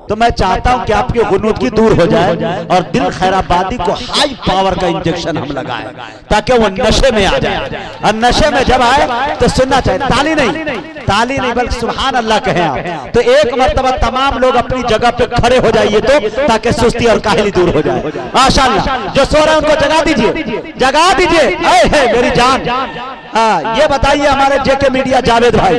तो मैं चाहता हूं कि आपकी गुनूदगी दूर हो जाए और दिल खैराबादी को हाई पावर का इंजेक्शन हम लगाएं ताकि वो नशे में आ जाए। और नशे में जब आए तो सुनना चाहिए, ताली नहीं बल्कि सुभान अल्लाह कहें आप। तो एक मर्तबा तमाम लोग अपनी जगह पे खड़े हो जाइए तो ताकि सुस्ती और काहली दूर हो जाए। माशाअल्लाह, जो सो रहे हैं उनको जगा दीजिए, जगा दीजिए। है मेरी जान, हाँ ये बताइए हमारे जेके मीडिया जावेद भाई,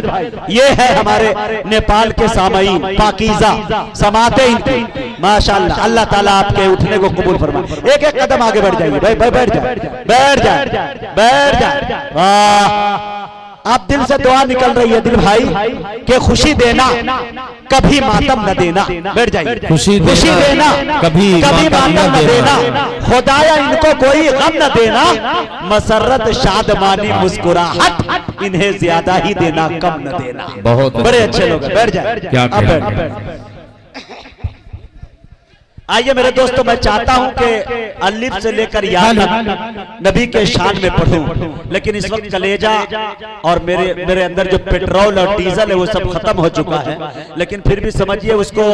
ये है हमारे नेपाल के सामईन पाकीज़ा समाते इनकी माशाअल्लाह। अल्लाह ताला आपके उठने को कबूल फरमाए। एक एक कदम आगे बढ़ जाइए भाई, बैठ जाए, बैठ जाए, बैठ जाए। वाह, आप दिल से दुआ निकल रही है दिल भाई कि खुशी देना कभी मातम न देना। बैठ जाइए, खुशी देना कभी मातम न देना। खुदाया इनको कोई गम न देना, मसरत शादमानी मुस्कुराहट इन्हें ज्यादा ही देना, कम न देना। बहुत बड़े अच्छे लोग, बैठ जाए। आइए मेरे दोस्तों, मैं चाहता हूं कि अलिफ से लेकर या नबी के शान में पढ़ूं, लेकिन इस वक्त कलेजा और मेरे अंदर जो पेट्रोल और डीजल है वो सब खत्म हो चुका है। लेकिन फिर भी समझिए उसको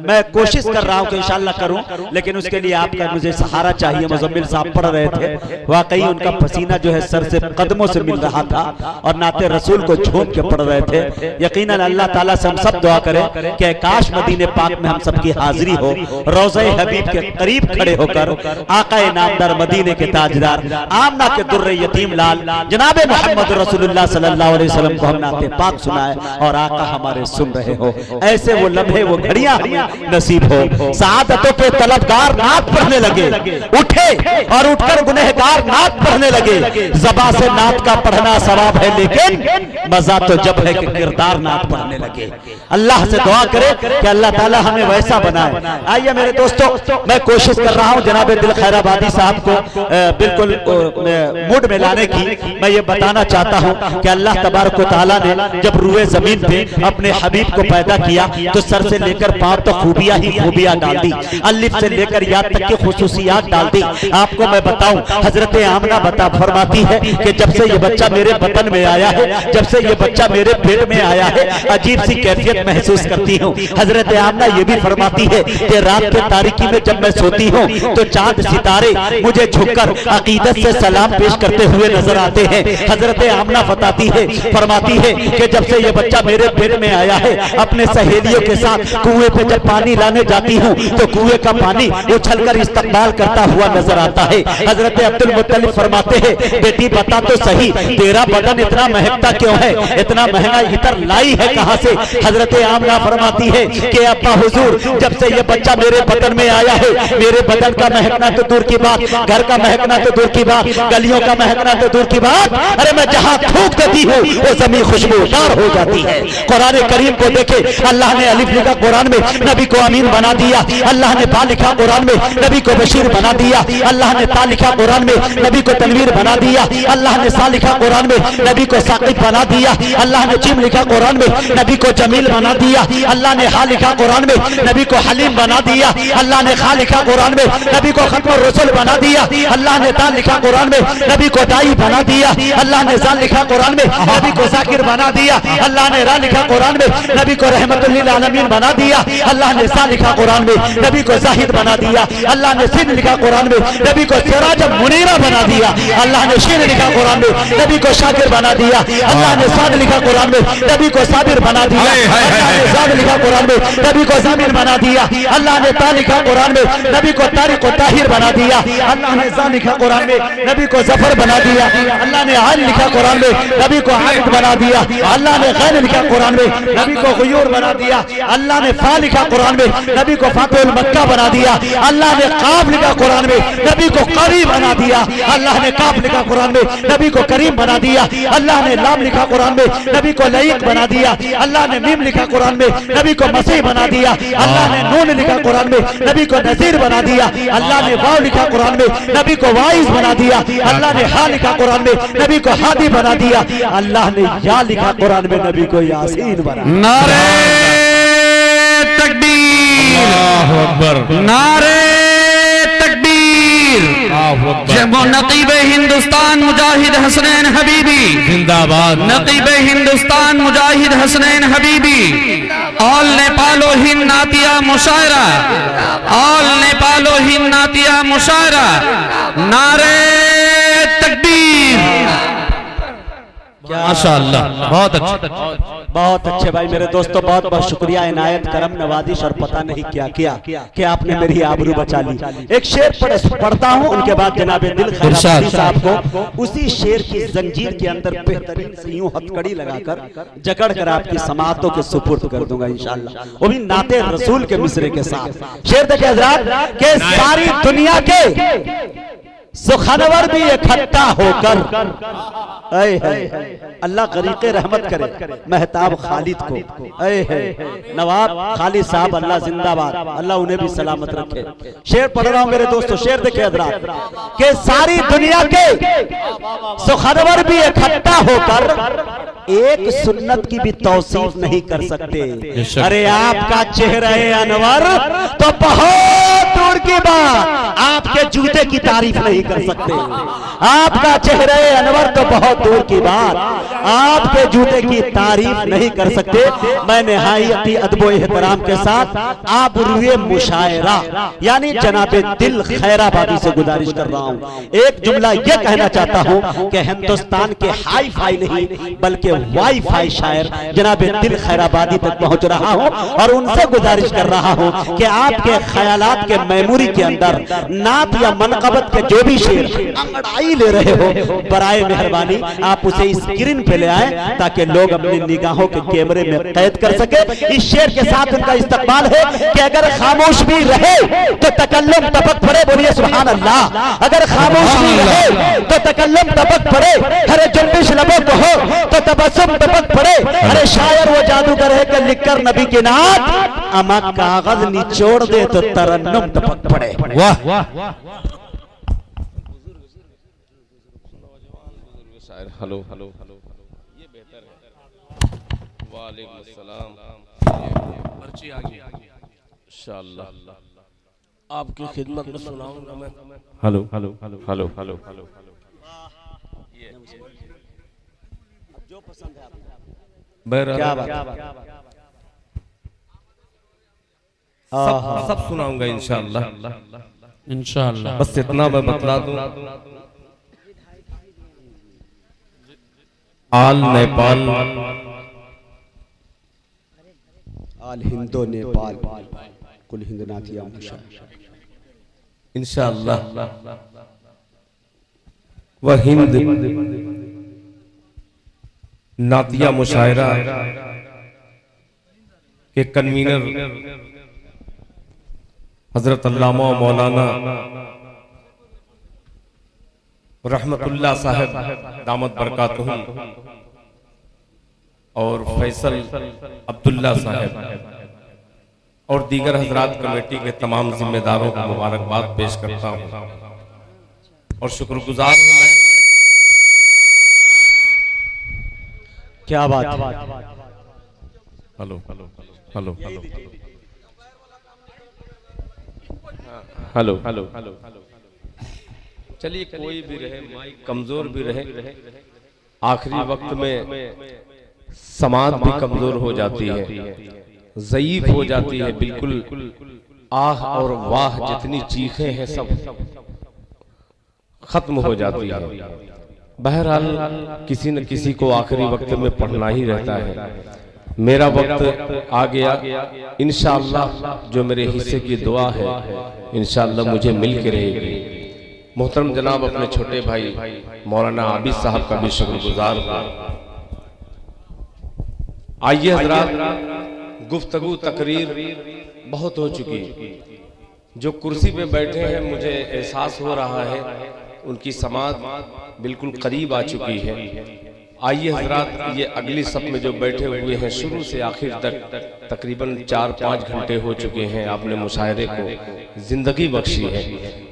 मैं कोशिश कर रहा हूं कि इंशाअल्लाह करूं, लेकिन उसके लिए आपका मुझे सहारा चाहिए। मुजम्मिल साहब पढ़ रहे थे, वाकई उनका पसीना जो है सर से कदमों से मिल रहा था और नाते रसूल को झूम के पढ़ रहे थे। यकीनन अल्लाह ताला से हम सब दुआ करें कि काश मदीने पाक में हम सबकी हाजिरी हो, रोज़े हबीब के करीब खड़े होकर आका नामदार मदीने के ताजदार आमना के दुर्रे यतीम लाल जनाबे मोहम्मद रसूलुल्लाह सल्लल्लाहु अलैहि वसल्लम को हम नाते पाक सुनाए और आका हमारे सुन रहे हो। ऐसे वो लम्हे वो घड़ियां हमें नसीब हो। सआदतों के तलबगार नात पढ़ने लगे, उठे और उठकर गुनहगार नात पढ़ने लगे। ज़बां से नात का पढ़ना सवाब है, लेकिन मजा तो जब है कि किरदार नात पढ़ने लगे। अल्लाह से दुआ करे कि अल्लाह ताला हमें वैसा बनाए। आइए मेरे दोस्तों, मैं कोशिश कर रहा हूं जनाबे दिल खैराबादी साहब को बिल्कुल मूड में लाने की। मैं ये बताना चाहता हूं कि अल्लाह तबारक व तआला ने जब रूए जमीन पे अपने हबीब को पैदा किया तो सर से लेकर पांव तक खूबियां ही खूबियां डाल दी, अलिफ से लेकर याद तक की खुसूसियात डाल दी। आपको मैं बताऊं, हजरत आमना फरमाती है कि जब से ये बच्चा मेरे बतन में आया है, जब से ये बच्चा मेरे पेट में आया है, अजीब सी कैफियत महसूस करती हूँ। हजरत आमना ये भी फरमाती है कि रात के तारीकी में जब मैं सोती हूँ तो चांद सितारे मुझे झुककर अकीदत से सलाम पेश करते हुए नजर आते हैं। हजरत आमना बताती है, फरमाती है कि जब से ये बच्चा मेरे पेट में आया है, अपने सहेलियों के साथ कुएं पे जब पानी लाने जाती हूँ तो कुएं का पानी उछलकर इस्तकबाल करता हुआ नजर आता है। हजरत अब्दुल मुत्तलिब फरमाते हैं, बेटी बता तो सही, तेरा बदन इतना महकता क्यों है, इतना महंगा इतर लाई है कहां से? हजरत आमना फरमाती है कि अब्बा हुजूर, जब से ये बच्चा मेरे बदन में आया है, मेरे बदन का महकना तो दूर की बात, घर का महकना तो दूर की बात, गलियों का महकना तो दूर की बात, अरे मैं जहां थूक देती हूँ वो जमीन खुशबूदार हो जाती है। कुरान करीम को देखे, अल्लाह ने अलिफ लिखा कुरान में, नबी को अमीन बना दिया। अल्लाह ने बा लिखा कुरान में, नबी को बशीर बना दिया। अल्लाह ने ता लिखा कुरान में, नबी को तनवीर बना दिया। अल्लाह ने सा लिखा कुरान में, नबी को साकिब बना दिया। अल्लाह ने जिम लिखा कुरान में, नबी को जमील बना दिया। अल्लाह ने हा लिखा कुरान में, नबी को हलीम बना दिया। अल्लाह ने खा लिखा कुरान में, नबी को खत्म रसूल बना दिया। अल्लाह ने ता लिखा कुरान में, नबी को दाई बना दिया। अल्लाह ने जा लिखा कुरान में, नबी को जाकिर बना दिया। अल्लाह ने रा लिखा कुरान में, नबी को रहमतुल लिल आलमीन बना दिया। अल्लाह ने सा लिखा कुरान में, नबी को जाहिद बना दिया। अल्लाह ने सिन लिखा कुरान में, नबी को सिराज मुनीरा बना दिया। अल्लाह ने शीन लिखा कुरान में, नबी को शाकिर बना दिया। अल्लाह ने साद लिखा कुरान में, नबी को साबिर बना दिया। अल्लाह ने जाद लिखा कुरान में, नबी को जामिर बना दिया। अल्लाह ने ता लिखा कुरान में, नबी को तारिक व ताहिर बना दिया। अल्लाह ने जा लिखा कुरान में, नबी को जफर बना दिया। अल्लाह ने आल लिखा कुरान में, नबी को आयत बना दिया। अल्लाह ने गैन लिखा कुरान में, नबी को गुयूर बना दिया। अल्लाह ने फा लिखा कुरान में, नबी को फातुल मक्का बना दिया। अल्लाह ने काफ लिखा कुरान में, नबी को कारी बना दिया। अल्लाह ने काफ लिखा कुरान में, नबी को करीम बना दिया। अल्लाह ने लाम लिखा कुरान में, नबी को लईक बना दिया। अल्लाह ने मीम लिखा कुरान में, नबी को मसीह बना दिया। अल्लाह ने नून लिखा कुरान में, नबी को नजीर बना दिया। अल्लाह ने वाव लिखा कुरान में, नबी को वाइज बना दिया। अल्लाह ने हा लिखा कुरान में, नबी को हादी बना दिया। अल्लाह ने या लिखा कुरान में, नबी को यासीन बना दिया। नारे तकबीर, अल्लाहू अकबर, नारे तकबीर। ये वो नकीब हिंदुस्तान मुजाहिद हसनैन हबीबी जिंदाबाद, नकीब हिंदुस्तान मुजाहिद हसनैन हबीबी, ऑल नेपालो हिंद नातिया मुशायरा, ऑल नेपालो हिंद नातिया मुशायरा, नारे तकबीर। माशाअल्लाह, बहुत अच्छे, बहुत अच्छे भाई मेरे दोस्तों, बहुत बहुत शुक्रिया, इनायत करम नवाजिश और पता नहीं क्या किया कि आपने मेरी आबरू बचा ली। एक शेर पढ़ता हूँ, उनके बाद जनाब दिल खैराबादी साहब को उसी शेर की जंजीर के अंदर बेहतरीन से यूं हथकड़ी लगाकर जकड़ कर आपकी समातों के सुपुर्द कर दूंगा इंशाअल्लाह, वो भी नाते रसूल के मिसरे के साथ। शेर देखे हजरात के सारी दुनिया के सुखनवर भी इकट्ठा होकर, अल्लाह गरीक़े रहमत करे महताब खालिद को, नवाब खालिद साहब अल्लाह जिंदाबाद, अल्लाह उन्हें भी सलामत रखे। शेर पढ़ रहा हूं मेरे दोस्तों, शेर देखे हजरात के सारी दुनिया के सुखनवर भी इकट्ठा होकर एक सुन्नत की भी तौसीफ नहीं कर सकते। अरे आपका चेहरा अनवर तो बहुत दूर की बात, आपके जूते की तारीफ नहीं कर सकते। आपका चेहरा अनवर तो बहुत दूर की बात, आपके जूते की तारीफ नहीं कर सकते। मैं निहायती अदबो एहतराम के साथ आप रुए मुशायरा यानी जनाबे दिल खैराबादी से गुजारिश कर रहा हूं, एक जुमला यह कहना चाहता हूं कि हिंदुस्तान के हाई फाई नहीं बल्कि वाई फाई शायर जनाबे दिल खैराबादी तक पहुंच रहा हूं और उनसे गुजारिश कर रहा हूं कि आपके ख्यालात के मेमोरी के अंदर नात या मनकबत के जो भी शेर अंगड़ाई ले रहे हो, बराए मेहरबानी आप उसे स्क्रीन पे ले आए ताकि लोग अपनी निगाहों के कैमरे में कैद कर सके। इस शेर के साथ उनका इस्तकबाल है कि अगर खामोश भी रहे तो तकल्लुम टपक पड़े, बोलिए सुभान अल्लाह। अगर खामोश भी रहे तो तकल्लुम टपक पड़े, हरे जुम्बिश लबों को हो तो तबस्सुम टपक पड़े। अरे शायर वो जादूगर है कि लिखकर नबी के नात अमा कागज निचोड़ दे तो तरन्नुम टपक पड़े। वाह वाह, हेलो हेलो हेलो, ये बेहतर है। वालेकुम अस्सलाम, पर्ची आ गई इंशाअल्लाह आपकी खिदमत में सुनाऊंगा मैं। Hello hello hello hello hello hello, जो पसंद है क्या बात, सब सुनाऊंगा इंशाअल्लाह इंशाअल्लाह। बस इतना मैं बतला दूं, आल नेपाल, आल हिंदो नेपाल, कुल हिंद नाथिया इंशाअल्लाह वह हिंद नातिया मुशायरा के कन्वीनर हजरत अल्लामा मौलाना रहमतुल्लाह साहब दामत बरकातुहुम और फैसल अब्दुल्ला साहब और दीगर हजरात कमेटी के तमाम जिम्मेदारों को मुबारकबाद पेश करता हूँ और शुक्रगुजार हूँ मैं। क्या बात, hello hello hello hello hello hello hello, चलिए कोई भी रहे, माइक कमजोर भी रहे, आखिरी वक्त में समाज भी कमजोर हो जाती है, ज़ईफ हो जाती है, बिल्कुल आह और वाह जितनी चीखें हैं सब खत्म हो जाती है। बहरहाल किसी न किसी को आखिरी वक्त में पढ़ना ही रहता है। मेरा वक्त आ गया, इंशाअल्लाह जो मेरे हिस्से की दुआ है इंशाअल्लाह मुझे मिल के रहेगी। मोहतरम जनाब अपने छोटे भाई मौलाना आबिद साहब का भी शुक्रगुजार हूं। आइए हजरात, गुफ्तगू तकरीर बहुत हो चुकी, जो कुर्सी पे बैठे हैं मुझे एहसास हो रहा है उनकी समात बिल्कुल करीब आ चुकी है। आइए हजरात, ये अगली सब में जो बैठे हुए हैं शुरू से आखिर तक तकरीबन 4-5 घंटे हो चुके हैं, आपने मुशायरे को जिंदगी बख्शी है।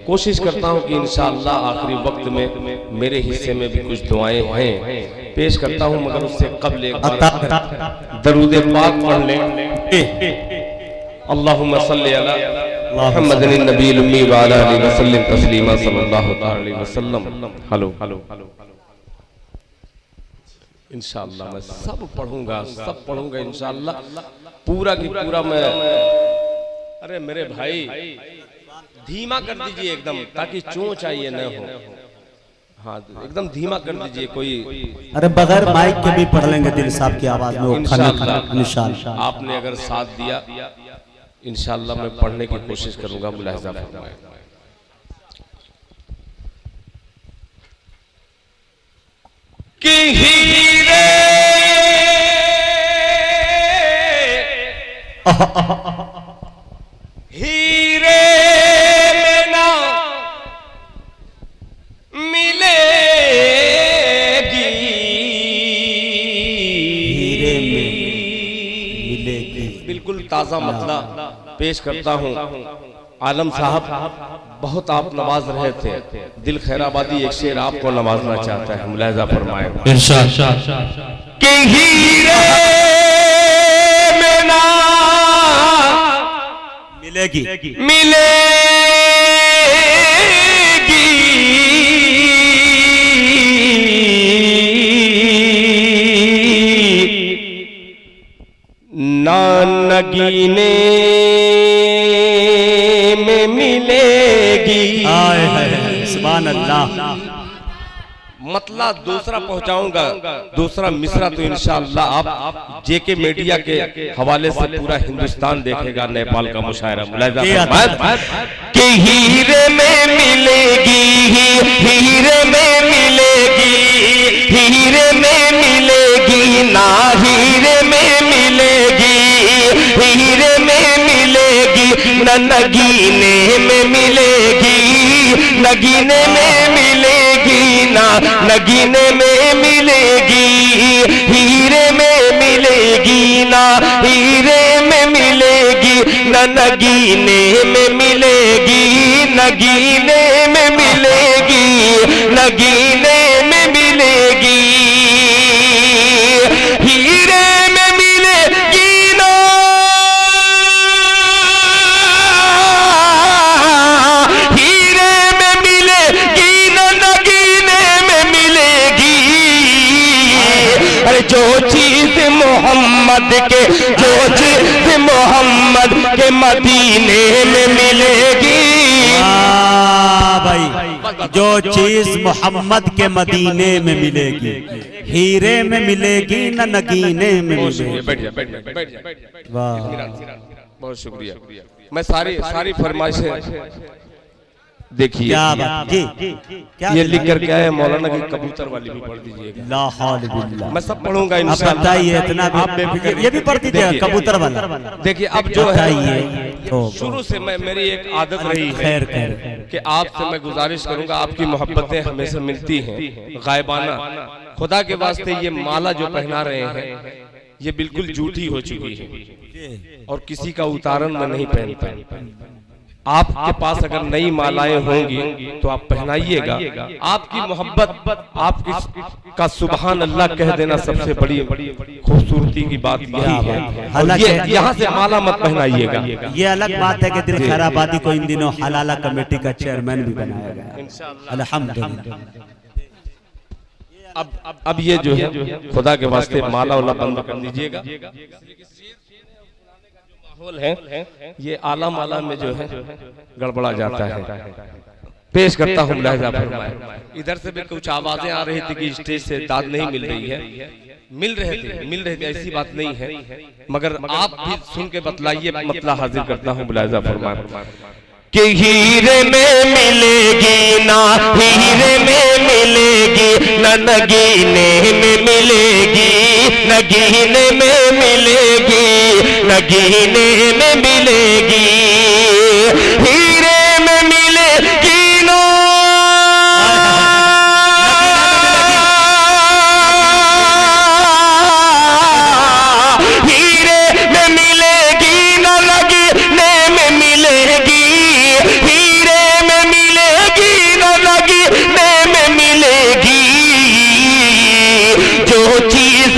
कोशिश करता हूं कि इंशाअल्लाह आखिरी वक्त में मेरे हिस्से में भी कुछ दुआएं हैं पेश करता हूं, मगर उससे कबल एक बार दरूद पाक पढ़ लें। अल्लाहुम्मा सल्ली अला मुहम्मदिन नबील उम्मी व अला आलिहि वसल्लम तस्लीमा सल्लल्लाहु अलैहि वसल्लम। हेलो इंशाअल्लाह मैं सब पढ़ूंगा इंशाअल्लाह, पूरा की पूरा मैं। अरे मेरे भाई धीमा कर दीजिए एकदम, ताकि चोंच चाहिए न हो। हाँ एकदम धीमा कर दीजिए कोई। अरे बगैर माइक के भी पढ़ लेंगे दिल साहब की आवाज में। इंशाअल्लाह आपने अगर साथ दिया इंशाअल्लाह मैं पढ़ने की कोशिश करूंगा। मुलाहिजा फरमाएं। कि हीरे हीरे में ना मिलेगी, हीरे में मिलेगी। बिल्कुल ताजा मतला पेश करता हूँ। आलम साहब बहुत आप नवाज रहे थे, दिल खैराबादी एक शेर आपको नवाजना चाहता है। मुलाहिजा फरमाएं। कि हीरे में ना मिलेगी ना नगीने में मिलेगी। सुभान अल्लाह। मतला दूसरा पहुंचाऊंगा, दूसरा मिसरा तो इंशाअल्लाह आप जेके मीडिया के हवाले से पूरा हिंदुस्तान देखेगा नेपाल का मुशायरा। मुलाहिजा कि हीरे में मिलेगी, हीरे में मिलेगी, हीरे में मिलेगी ना हीरे में मिलेगी, हीरे में मिलेगी न नगीने में मिलेगी, नगीने में मिलेगी ना नगीने में मिलेगी, हीरे में मिलेगी ना हीरे में मिलेगी न नगीने में मिलेगी, नगीने में मिलेगी, नगीने में मिलेगी, हीरे में मिलेगी ना हीरे में मिलेगी ना नगीने में मिलेगी। अरे जो चीज मोहम्मद के, जो चीज मोहम्मद के मदीने में मिलेगी भाई, जो चीज मोहम्मद के मदीने में मिलेगी, हीरे में मिलेगी न नगीने में मिलेगी। वाह बहुत शुक्रिया। मैं सारी फरमाइशें देखिए। क्या बात जी, क्या ये लिख कर क्या है मौलाना की कबूतर वाली भी पढ़ दीजिएगा। ला हौल बिल्लाह। मैं सब पढ़ूंगा अब बताइए इतना भी, ये भी पढ़ दीजिएगा कबूतर वाला। देखिए अब जो है तो शुरू से मेरी एक आदत रही है खैर कि आपसे मैं गुजारिश करूंगा, आपकी मोहब्बतें हमेशा मिलती हैं गायबाना। खुदा के वास्ते ये माला जो पहना रहे हैं ये बिल्कुल झूठी हो चुकी है और किसी का उतारन मैं नहीं पहनता। आपके पास अगर नई मालाएं होंगी तो आप पहनाइएगा। आपकी मोहब्बत, आपकी का सुभान अल्लाह कह देना सबसे बड़ी खूबसूरती की बात यही है। ये यहाँ से माला मत पहनाइएगा। ये अलग बात है कि दिल खैराबादी को इन दिनों हलाला कमेटी का चेयरमैन भी बनाया गया। अल्हम्दुलिल्लाह। अब ये जो है खुदा के वास्ते माला वाला बंद कर दीजिएगा। है ये आला माला में जो है गड़बड़ा जाता है। पेश करता हूँ मुलाहिजा फरमाएं। इधर से भी कुछ आवाजें आ रही थी कि स्टेज से दाद नहीं मिल रही है। मिल रहे थे ऐसी बात नहीं है, मगर आप भी सुन के बतलाइए। मतला हाजिर करता हूँ मुलाहिजा फरमाएं। कि हीरे में मिलेगी ना हीरे में मिलेगी न नगीने में मिलेगी, नगीने में मिलेगी, नगीने में मिलेगी, हीरे में मिलेगी ना हीरे में मिलेगी ना नगीने में मिलेगी, हीरे में मिलेगी ना नगीने में मिलेगी। जो चीज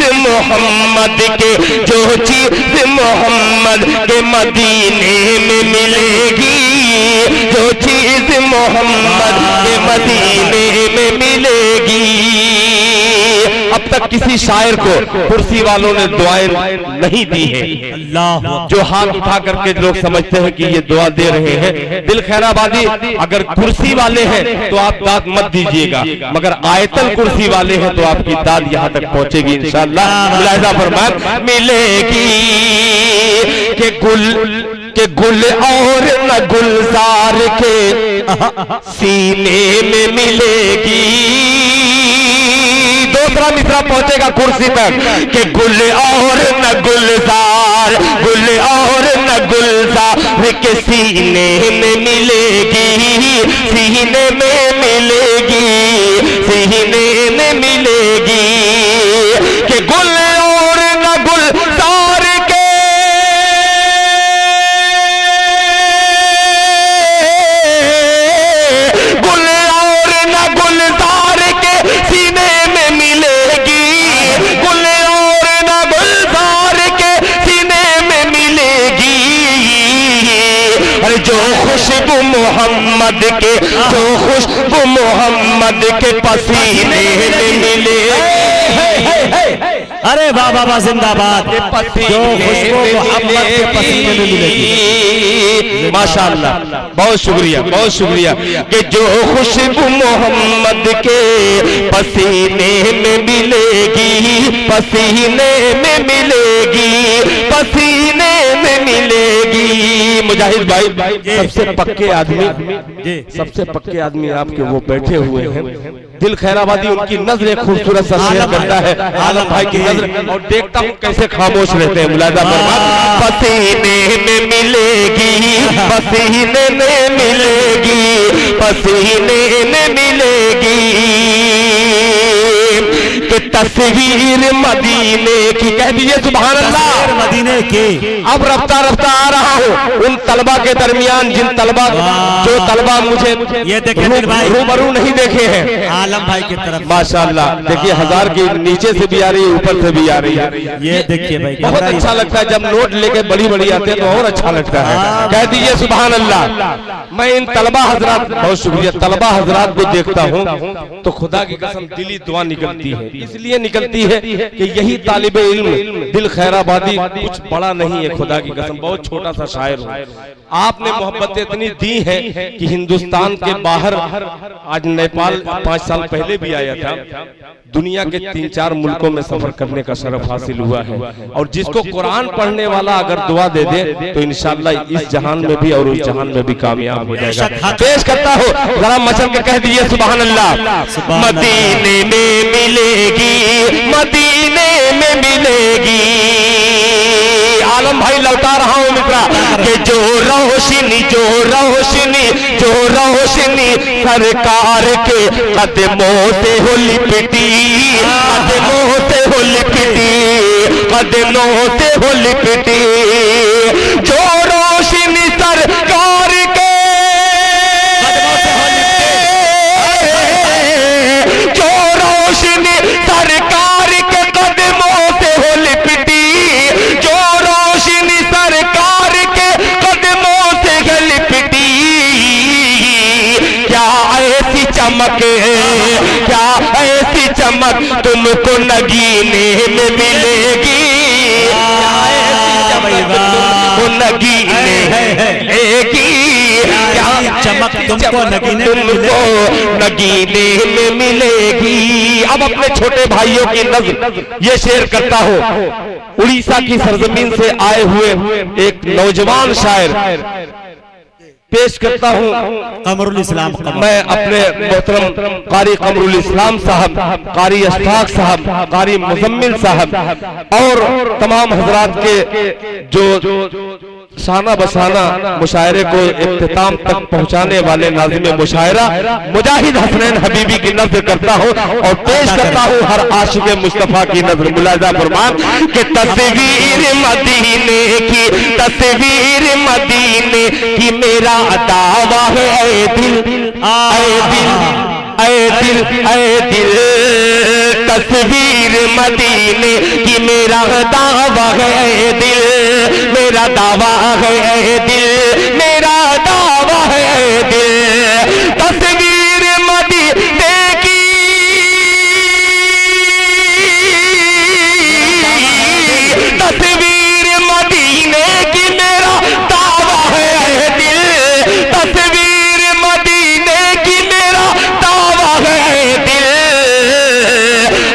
मोहम्मद के, जो चीज मोहम्मद के मदीने में मिलेगी, जो चीज मोहम्मद के मदीने में मिलेगी। अब तक किसी शायर को कुर्सी वालों ने दुआएं नहीं दी है। अल्लाह, जो हाथ उठा करके लोग समझते हैं कि ये दुआ दे रहे हैं, दिल खैराबादी अगर कुर्सी वाले हैं तो आप दाद मत दीजिएगा, मगर आयतल कुर्सी वाले हैं तो आपकी दाद यहाँ तक पहुंचेगी इंशाअल्लाह। मुलाहिजा फरमाएं, मिलेगी के गुल और न गुलजार के सीने में मिलेगी। दूसरा मिसरा पहुंचेगा कुर्सी तक कि गुल और न गुलजार, गुल और न गुलजार के सीने में मिलेगी, सीने में मिलेगी, सीने में मिलेगी। कि गुल और न गुलजार के गुल और न गुलजार के सीने में मिलेगी, गुल और न गुलजार के सीने में मिलेगी। अरे जो खुशबू मोहम्मद के, जो खुशबू मोहम्मद के पसीने में मिलेगी। अरे वाह वाह वाह, जिंदाबाद। जो खुशबू मोहम्मद के पसीने में मिलेगी। माशाअल्लाह, बहुत शुक्रिया, बहुत शुक्रिया। कि जो खुशबू मोहम्मद के पसीने में मिलेगी, पसीने में मिलेगी, पसीने में मिलेगी। मुजाहिद भाई, सबसे पक्के आदमी, सबसे पक्के आदमी आपके वो बैठे हुए हैं। दिल खैराबादी उनकी नजर एक खूबसूरत सा शेयर करता है, आलम भाई की नजर, और देखता हूँ कैसे खामोश रहते हैं। मुलाहिजा फरमाएं, पसीने में मिलेगी, पसीने में मिलेगी, पसीने में मिलेगी। कि तस्वीर मदीने की, कह दीजिए सुभान अल्लाह, मदीने की। अब रफ्ता रफ्ता आ रहा हूँ उन तलबा के दरमियान, जिन तलबा, जो तलबा मुझे ये देखे रूबरू नहीं देखे हैं। आलम भाई की तरफ माशाअल्लाह, देखिए 1000 की नीचे से भी आ रही है, ऊपर से भी आ रही है। ये देखिए भाई, बहुत अच्छा लगता है जब नोट लेके बड़ी बड़ी आते हैं तो और अच्छा लगता है। कह दीजिए सुभान अल्लाह। मैं इन तलबा हजरात, बहुत शुक्रिया, तलबा हजरात को देखता हूँ तो खुदा की कसम दिली दुआ निकलती है। इसलिए निकलती है कि यही तालिबे इल्म दिल खैराबादी कुछ बड़ा नहीं है, खुदा की कसम बहुत छोटा सा शायर हूँ। आपने मोहब्बत इतनी दी है कि हिंदुस्तान के बाहर, आज नेपाल 5 साल पहले भी आया था, दुनिया के 3-4 मुल्कों में सफर करने का शरफ हासिल हुआ है। और जिसको कुरान पढ़ने वाला अगर दुआ दे दे तो इंशाअल्लाह इस जहान में भी और उस जहान में भी कामयाब हो जाएगा। पेश करता हो, जरा मचल के कह दीजिए सुभान अल्लाह। मदीने में मिलेगी, मदीने में मिलेगी। आलम भाई लौटा रहा हूँ मित्रा, कि जो रोशनी, जो रोशनी, जो रोशनी सरकार के कदमों से हो लिपटी, कदमों से हो लिपटी, कदमों से हो लिपटी। जो रोशनी सरकार के, जो रोशनी सरकार के कदमों से हो लिपटी, जो रोशनी सरकार के कदमों से है लिपटी। क्या ऐसी चमक है, क्या ऐसी चमक तुमको नगीने में मिलेगी, वो नगीने मिलेगी। क्या चमक तुमको नगीने में नगीने में मिलेगी। अब अपने छोटे भाइयों की नज़र ये शेयर करता हूँ। उड़ीसा की सरजमीन से आए हुए एक नौजवान शायर पेश करता हूँ। कमरुल इस्लाम, मैं अपने मोहतरम कारी कमरुल इस्लाम साहब, कारी अशफाक साहब, कारी मुजम्मिल साहब और तमाम हजरात के जो शाना बसाना मुशायरे को इख्तिताम तक पहुंचाने वाले नाज़िम मुशायरा मुजाहिद हसनैन हबीबी की नज़र करता हूँ और पेश करता हूँ हर आशिक मुस्तफ़ा की नज़र। मुलाहिजा फरमान कि तस्वीर मदीने की, तस्वीर मदीने की मेरा दावा है। ऐ दिल, ऐ दिल, ऐ दिल, ऐ दिल तस्वीर मदीने की मेरा दावा है दिल, मेरा दावा है दिल, मेरा दावा है दिल। तस्वीर मदीने की, तस्वीर मदीने की मेरा दावा है दिल, तस्वीर मदीने की मेरा दावा है दिल।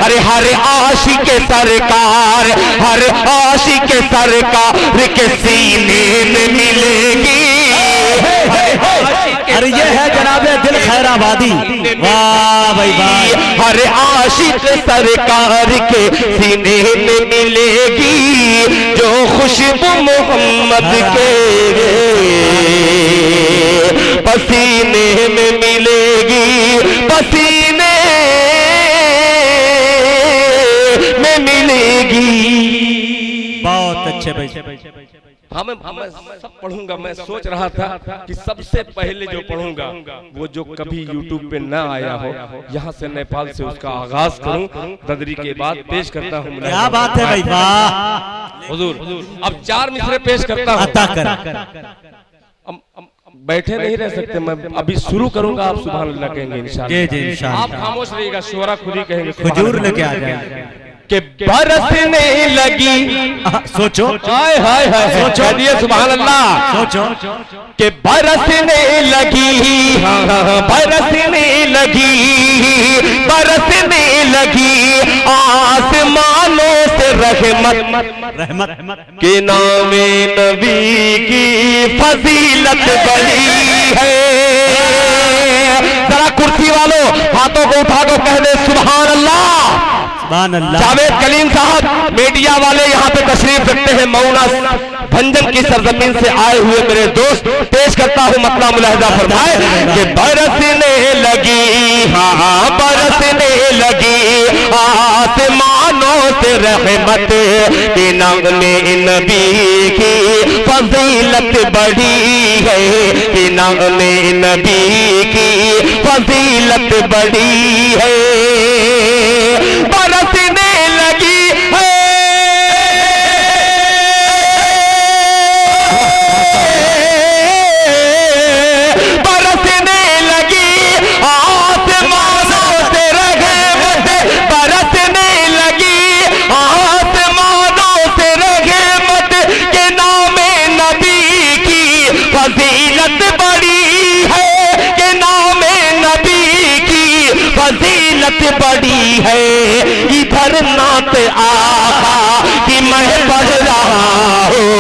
अरे हर आशिक सरकार, हर आशिक सरकार के सीने में मिलेगी। अरे ये है जनाबे दिल खैराबादी, वाह भाई वाह। हर आशिक सरकार के सीने में मिलेगी जो खुशबू मोहम्मद के पसीने में मिलेगी, पसीने में मिलेगी। बहुत अच्छे भाई। मैं सब पढ़ूंगा। मैं सोच रहा था कि सबसे पहले जो पढ़ूंगा वो जो कभी YouTube पे ना आया हो, यहाँ से नेपाल से उसका आगाज करूं, ददरी के बाद पेश करता हूँ। क्या बात है भाई, वाह हुजूर। अब 4 मिसरे पेश करता हूँ। अता कर। बैठे नहीं रह सकते, मैं अभी शुरू करूंगा, आप सुभान अल्लाह कहेंगे इंशाअल्लाह। जी इंशाअल्लाह। आप खामोश रहिएगा, शोरा खुद ही कहेंगे। हुजूर लेके आ जाए कि बरसने लगी, सोचो हाय हाय हाय, सोचो सुभान अल्लाह, सोचो कि बरसने लगी, हाँ हाँ बरसने लगी, बरसने लगी आसमानों से रहमत, रहमत के नामे नबी की फजीलत बड़ी है। जरा कुर्सी वालों हाथों को उठा को कह दे सुभान अल्लाह। जावेद कलीम साहब मीडिया वाले यहाँ पे तशरीफ रखते हैं, मऊना भंजन की सरजमीन से आए हुए मेरे दोस्त, पेश करता हूँ मतला मुलाहिजा फरमाए कि बरसने लगी, हाँ बरसने लगी आसमानों से रहमत, के नामे नबी की फजीलत बड़ी है, के नामे नबी की फजीलत बड़ी है। बरसने लगी है, बरसने लगी आसमानों से रहमत, बरसने लगी आसमानों से रहमत, के नामे नबी की फजीलत बड़ी है, के नामे नबी की फजीलत बड़ी है। इधर नात आका कि मैं पढ़ रहा हूँ,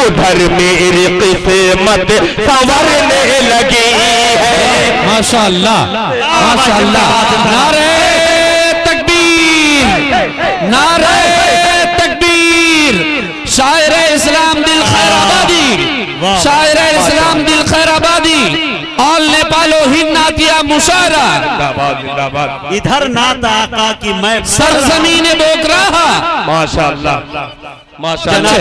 उधर मेरी किस्मत संवरने लगी है। माशाअल्लाह माशाअल्लाह। नारे तकबीर, नारे तकबीर। शायर इस्लाम दिल खैराबादी, शायर इस्लाम दिल खैराबादी, ऑल नेपालो हिंद नातिया मुशायरा। इधर नात आका की मैं सरजमीन बोकराहा। माशाअल्लाह माशाअल्लाह।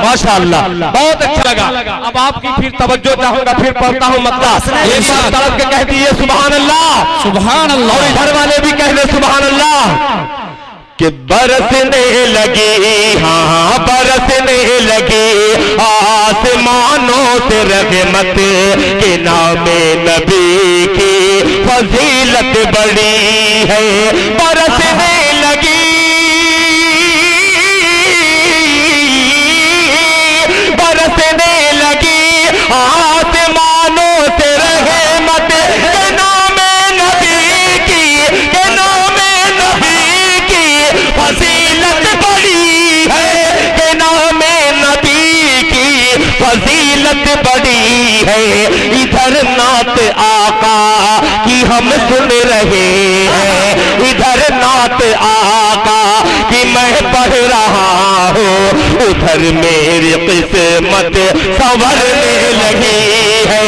माशाअल्लाह, बहुत अच्छा लगा। अब आपकी फिर तवज्जो चाहूंगा, फिर पढ़ता हूँ मतला। एक बार तरफ के कह दीजिए सुभान अल्लाह, सुभान अल्लाह। और इधर वाले भी कह दे सुभान अल्लाह। कि बरसने लगी, हाँ बरसने लगी आसमानों से रहमत, के नामे नबी की फजीलत बड़ी है। बरसने लगी, बरसने लगी आसमानों से रहमत, के नामे नबी की, के नामे नबी की फजीलत बड़ी है, के नामे नबी की फजीलत बड़ी है। इधर नात आका की हम सुन रहे हैं, इधर नात आका की मैं पढ़ रहा हूँ, उधर मेरी किस्मत संवरने लगी है।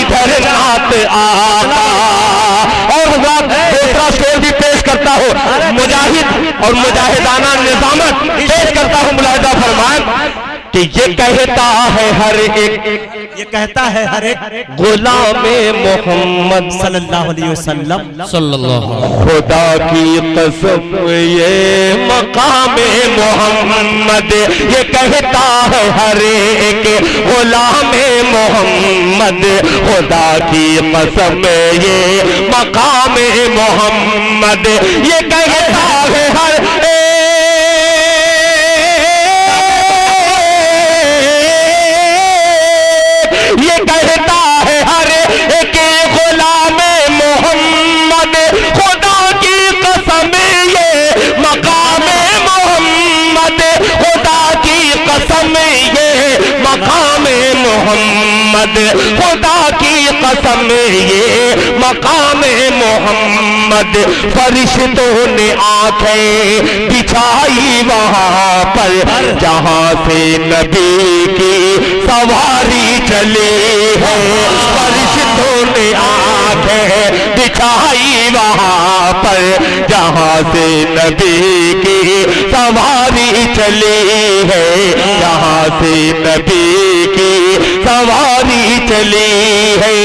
इधर नात आका। और दूसरा शेर भी पेश करता हूँ, मुजाहिद और मुजाहिदाना निजामत पेश करता हूँ, मुलाहिजा फरमाएं कि ये कहता है हर एक, ये कहता है हर एक गुलाम मोहम्मद सल्लल्लाहु अलैहि वसल्लम, खुदा की कसम ये मकाम मोहम्मद, ये कहता है हर एक गुलाम मोहम्मद, खुदा की कसम ये मकाम मोहम्मद, ये कहता है हर ये कहता है हर एक गुलाम मोहम्मद, खुदा की कसम ये मकाम मोहम्मद, खुदा की कसम ये मकाम मोहम्मद, खुदा की कसम ये मकाम मोहम्मद। फरिश्तों ने आंखें बिछाई वहां पर जहां से नबी की सवारी चली है, फरिश्तों ने आंखें बिछाई वहां पर जहां से नबी की सवारी चली है, जहां से नबी की सवारी चली है।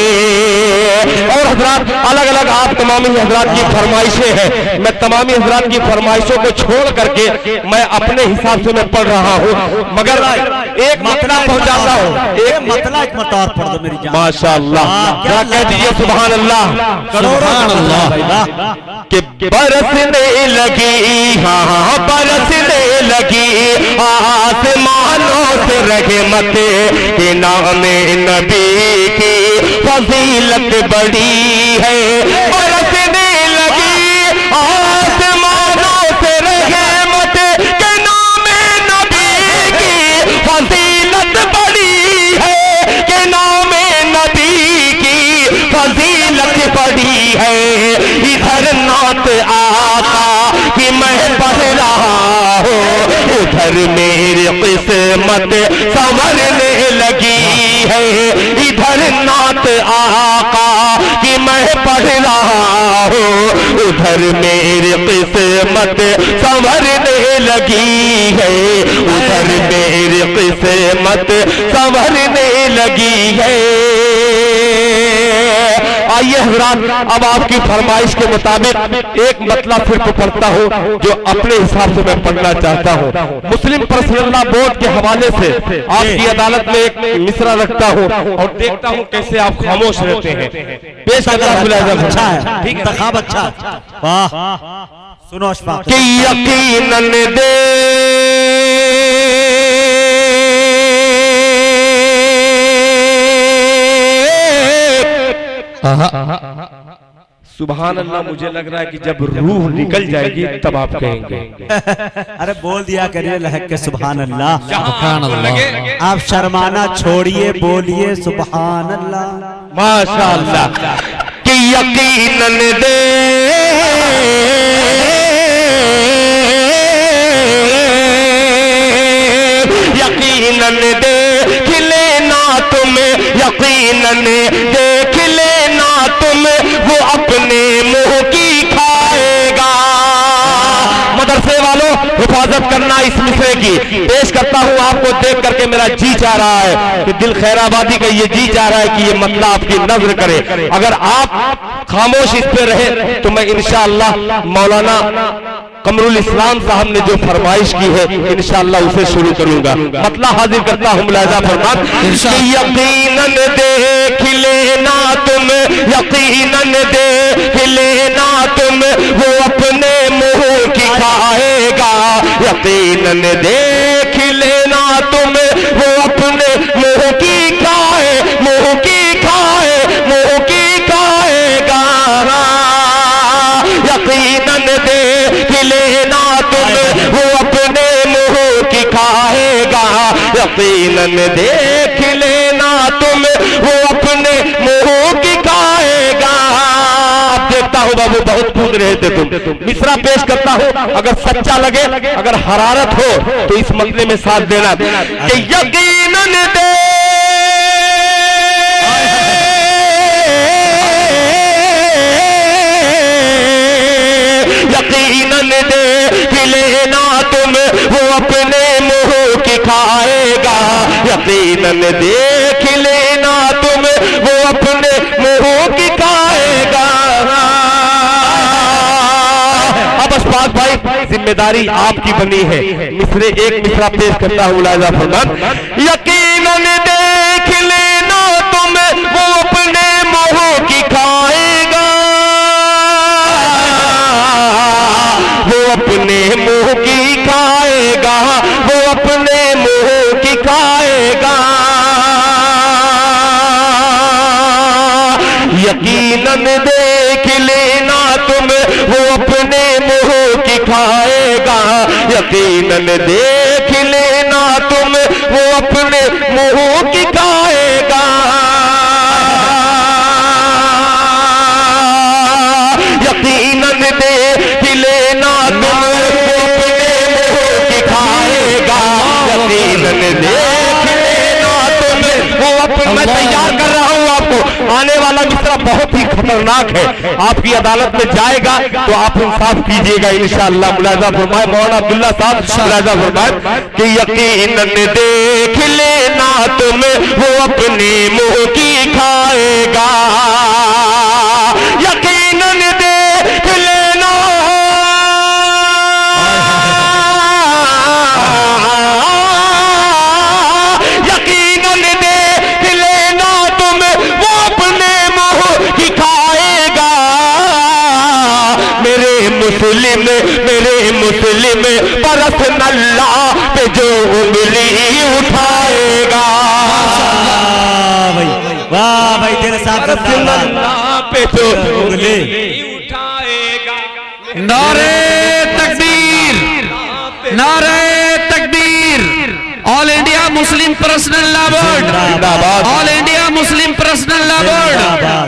और हजरात अलग अलग आप तमामी हजरात की फरमाइशें हैं, मैं तमामी हजरात की फरमाइशों को छोड़ करके मैं अपने हिसाब से मैं पढ़ रहा हूँ, मगर एक मतला पहुंचाता हूँ, एक मतला एक मतौर पढ़ दो मेरी जान। माशाअल्लाह, क्या कह दीजिए सुभान अल्लाह, सुभान अल्लाह। कि बरसने लगी, हाँ बरसने लगी आसमानों से रहमत, के नाम नबी की फजीलत बड़ी है, बरसने लगी आसमानों से रहमत, के नाम नबी की फजीलत बड़ी है, के नाम नबी की फजीलत बड़ी है। इधर नात आका कि मैं पढ़ रहा हूँ, उधर मेरी किस्मत संवरने लगी है, इधर नात आका कि मैं पढ़ रहा हूँ, उधर मेरी किस्मत संवरने लगी है, उधर मेरी किस्मत संवरने लगी है। आइए हजरात, अब आपकी फरमाइश के मुताबिक एक मतलब फिर तो पढ़ता हूँ जो अपने हिसाब से मैं पढ़ना चाहता हूँ। मुस्लिम पर्सनल बोर्ड के हवाले से आपकी अदालत में एक मिसरा रखता हूँ और देखता हूँ कैसे आप खामोश रहते हैं। पेश अच्छा है, ठीक है, इंतखाब अच्छा, वाह। सुनो अशफाक, कि यकीनन दे सुभान अल्लाह, मुझे लग रहा है कि जब रूह निकल जाएगी तब आप कहेंगे। अरे बोल दिया करिए लहक के सुभान अल्लाह। सुभान अल्लाह। आप शर्माना छोड़िए, बोलिए सुभान अल्लाह। माशाअल्लाह। कि यकीनन दे यकीनन देख लेना तुम, यकीनन देख लेना तुम, वो अपने मुंह की खाएगा। मदरसे वालों हिफाजत करना इस मिसरे की। पेश करता हूँ आपको, देख करके मेरा जी चाह रहा है कि दिल खैराबादी का ये जी चाह रहा है कि ये मतलब आपकी नजर करे। अगर आप खामोश इस पे रहे तो मैं इंशाअल्लाह मौलाना कमरुल इस्लाम साहब ने जो फरमाइश की है इंशाअल्लाह उसे शुरू करूंगा। मतलब हाजिर करता हूँ मुलाजा फरमान। यकीनन देख लेना तुम, यकीनन देख लेना तुम, वो अपने मुंह की खाएगा। यकीनन देख लेना तुम, वो अपने मुंह की खाए, मुंह की खाए, मुंह की खाएगा। यकीनन देख लेना तुम, वो अपने मुंह की खाएगा। यकीनन देख लेना तुम, वो अपने मुंह की खाएगा। देखता हूँ बाबू बहुत कूद रहे थे तुम। मिसरा पेश करता हूँ, अगर सच्चा लगे, अगर हरारत हो तो इस मसले में साथ देना कि यकीनन दे यकीनन देख लेना तुम, वो अपने मुंह की खाएगा। यकीनन देख लेना तुम वो अपने मुंह की खाएगा। अब अशफाक भाई जिम्मेदारी आपकी बनी है, मिसरे एक मिसरा पेश करता हूँ मुलाहिजा फरमान। यकीनन देख लेना तुम वो अपने मुंह की खाएगा, वो अपने मुंह की खाएगा, वो अपने मुंह की खाएगा। यकीनन देख लेना तुम वो अपने मुंह की खाएगा, यकीनन देख लेना तुम वो अपने मुंह की खाएगा। यकीनन देख लेना तुम वो अपने मुंह की खाएगा, यकीनन देख लेना तुम वो अपने। मैं तैयार कर रहा हूं आपको, आने वाला मिसरा बहुत ही खतरनाक है, आपकी अदालत में जाएगा तो आप इंसाफ कीजिएगा इंशाअल्लाह। मुलाहिजा फरमाए मौलाना अब्दुल्ला साहब, मुलाहिजा फरमाए कि यकीनन देख लेना तुम वो अपने मुंह की खाएगा, यकीनन देख लेना। यकीनन देख लेना तुम वो अपने मुंह की खाएगा। मेरे मुस्लिम परस नल्ला पे जो उंगली उठाएगा, वाह भाई तेरे साथ पे जो उंगली उठाएगा। नारे तकबीर, नारे तकबीर। All India Muslim personal law board, जिंदाबाद। All India Muslim personal law board,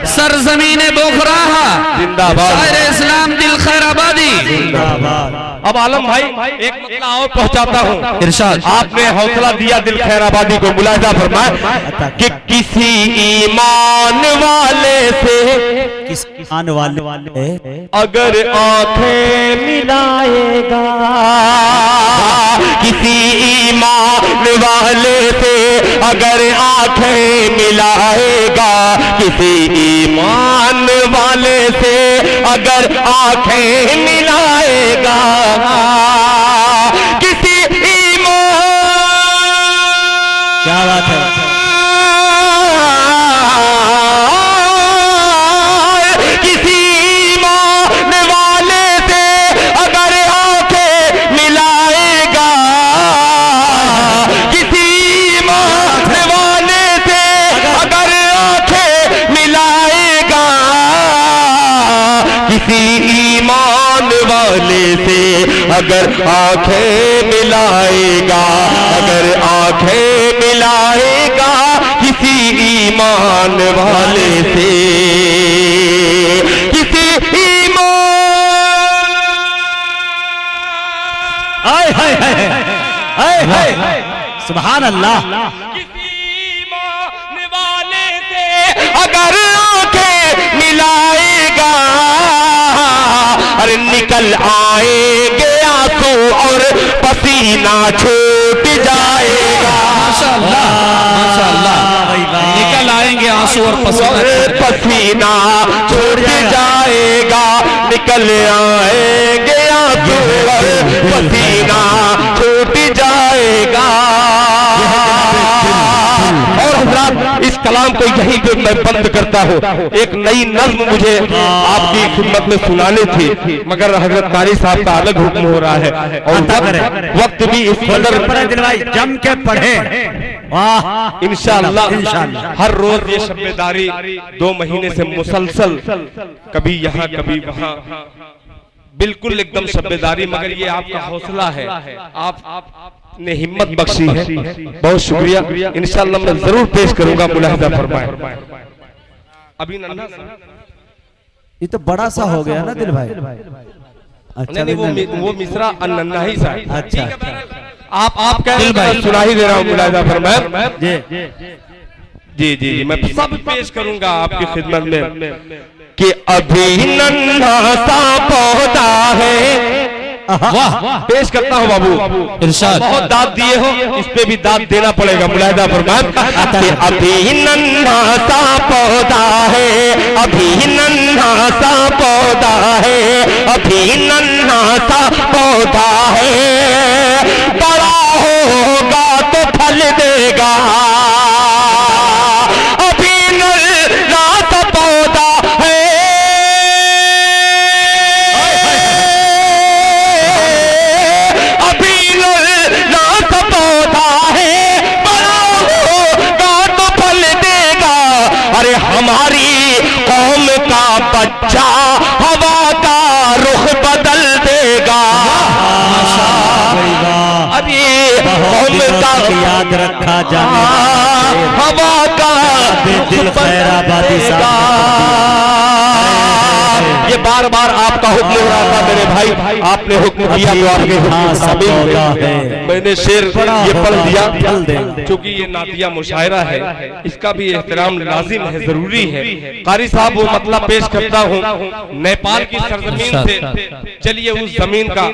सरजमीन बोखराहा जिंदाबाद, शायर इस्लाम दिल खैर आबादी जिंदाबाद। अब आलम भाई एक मसला और पहुंचाता हूँ, इरशाद। आपने हौसला दिया दिल खैर आबादी को, मुलाहिजा फरमाए कि किसी ईमान वाले से किस आने वाले अगर आंखें मिलाएगा, किसी ईमान वाले से अगर आंखें मिलाएगा, किसी ईमान वाले से अगर आंखें मिलाएगा, किसी ईमान। क्या बात है, किसी ईमान वाले से अगर आंखें मिलाएगा, किसी ईमान वाले से अगर आंखें मिलाएगा, किसी ईमान वाले से अगर आंखें मिलाएगा, अगर आंखें मिलाएगा किसी ईमान वाले से, किसी ईमान। हाय हाय हाय हाय हाय, सुभान अल्लाह। किसी ईमान वाले से अगर आंखें मिलाएगा, अरे निकल आएंगे आंसू और पसीना छूट जाएगा। माशाअल्लाह, माशाअल्लाह, निकल आएंगे आंसू और पसीना छूट जाएगा, निकल आएंगे आंसू और पसीना छूट जाएगा। और हज़रात इस कलाम को यहीं पे मैं बंद करता हूँ। एक नई नज्म मुझे आपकी खिदमत में सुनानी थी, मगर हजरत कारी साहब का अलग हुक्म हो रहा है और वक्त भी इस कदर दिलवाई जम के पढ़े। वाह इंशाअल्लाह हर रोज ये शब्बेदारी 2 महीने से मुसलसल, कभी यहाँ कभी वहाँ, बिल्कुल एकदम शब्बेदारी। मगर ये आपका हौसला है, आप ने हिम्मत बख्शी है, बहुत शुक्रिया। इंशाअल्लाह मैं जरूर पेश करूंगा, मुलाहिजा फरमाए। अभी नन्हा ये तो बड़ा सा हो गया ना दिल भाई। अच्छा नहीं, वो मिसरा नन्हा ही सा। अच्छा आप कह रहे हैं, सुना ही दे रहा हूँ, मुलाहिजा फरमाए। जी जी जी मैं सब पेश करूंगा आपकी खिदमत में कि अभी नन्हा सा पौधा है, वाह पेश करता हूँ बाबू। इरशाद। बहुत दाद दिए हो, इस पे भी दाद देना पड़ेगा। मुलाहिदा फरमाएं। अभी नन्हा सा पौधा है, अभी नन्हा सा पौधा है, अभी नन्हा सा पौधा है, बड़ा होगा तो फल देगा। अभी नन्हा सा पौधा है, हमारी कौम का बच्चा हवा का रुख बदल देगा। अभी कौम का याद रखा जाए, हवा का दिल खैराबादी ये बार बार आपका हुक्म हो रहा था मेरे भाई, आपने हुक्म किया तो आपके हुक्म शामिल है। मैंने शेर ये पढ़ दिया, क्योंकि ये नातिया मुशायरा है, इसका भी एहतराम लाजिम है, जरूरी है। कारी साहब वो मतलब पेश करता हूँ। नेपाल की सरजमीन से चलिए उस जमीन का